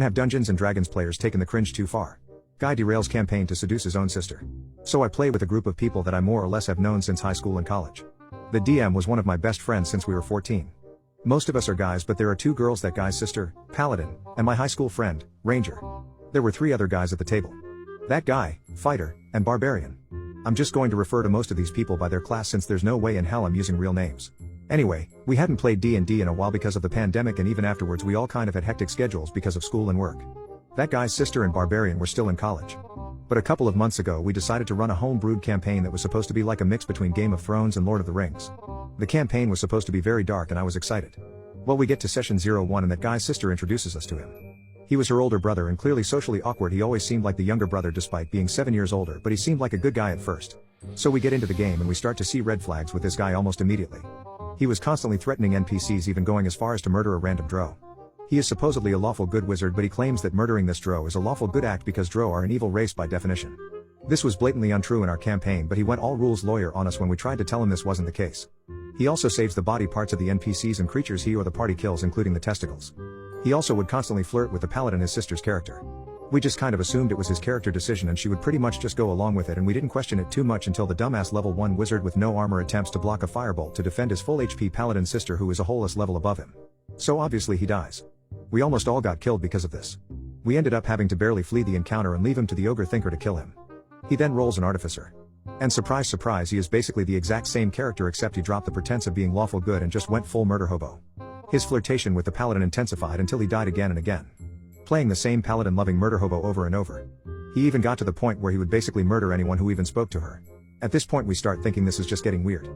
Have Dungeons and Dragons players taken the cringe too far? Guy derails campaign to seduce his own sister. So I play with a group of people that I more or less have known since high school and college. The DM was one of my best friends since we were 14. Most of us are guys, but there are two girls: that guy's sister, Paladin, and my high school friend, Ranger. There were three other guys at the table. That guy, Fighter, and Barbarian. I'm just going to refer to most of these people by their class since there's no way in hell I'm using real names. Anyway, we hadn't played D&D in a while because of the pandemic, and even afterwards we all kind of had hectic schedules because of school and work. That guy's sister and Barbarian were still in college. But a couple of months ago we decided to run a home-brewed campaign that was supposed to be like a mix between Game of Thrones and Lord of the Rings. The campaign was supposed to be very dark and I was excited. Well, we get to session 01 and that guy's sister introduces us to him. He was her older brother and clearly socially awkward. He always seemed like the younger brother despite being 7 years older, but he seemed like a good guy at first. So we get into the game and we start to see red flags with this guy almost immediately. He was constantly threatening NPCs, even going as far as to murder a random drow. He is supposedly a lawful good wizard, but he claims that murdering this drow is a lawful good act because drow are an evil race by definition. This was blatantly untrue in our campaign, but he went all rules lawyer on us when we tried to tell him this wasn't the case. He also saves the body parts of the NPCs and creatures he or the party kills, including the testicles. He also would constantly flirt with the Paladin, his sister's character. We just kind of assumed it was his character decision and she would pretty much just go along with it, and we didn't question it too much until the dumbass level 1 wizard with no armor attempts to block a firebolt to defend his full HP Paladin sister, who is a wholeless level above him. So obviously he dies. We almost all got killed because of this. We ended up having to barely flee the encounter and leave him to the ogre thinker to kill him. He then rolls an artificer. And surprise surprise, he is basically the exact same character, except he dropped the pretense of being lawful good and just went full murder hobo. His flirtation with the Paladin intensified until he died again and again. Playing the same Paladin loving murder hobo over and over. He even got to the point where he would basically murder anyone who even spoke to her. At this point we start thinking this is just getting weird.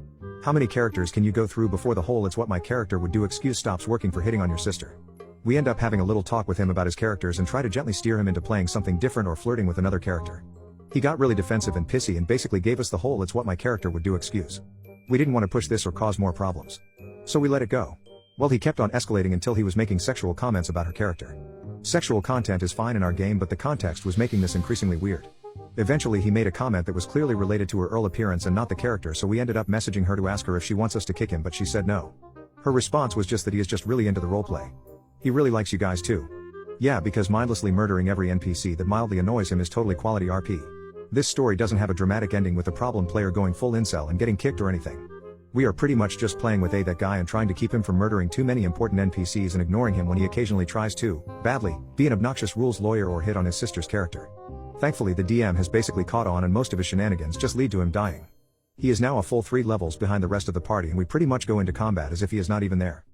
How many characters can you go through before the whole "it's what my character would do" excuse stops working for hitting on your sister? We end up having a little talk with him about his characters and try to gently steer him into playing something different or flirting with another character. He got really defensive and pissy and basically gave us the whole "it's what my character would do" excuse. We didn't want to push this or cause more problems. So we let it go. Well, he kept on escalating until he was making sexual comments about her character. Sexual content is fine in our game, but the context was making this increasingly weird. Eventually he made a comment that was clearly related to her Earl appearance and not the character, so we ended up messaging her to ask her if she wants us to kick him, but she said no. Her response was just that he is just really into the roleplay. He really likes you guys too. Yeah, because mindlessly murdering every NPC that mildly annoys him is totally quality RP. This story doesn't have a dramatic ending with the problem player going full incel and getting kicked or anything. We are pretty much just playing with that guy and trying to keep him from murdering too many important NPCs and ignoring him when he occasionally tries to, badly, be an obnoxious rules lawyer or hit on his sister's character. Thankfully the DM has basically caught on and most of his shenanigans just lead to him dying. He is now a full 3 levels behind the rest of the party and we pretty much go into combat as if he is not even there.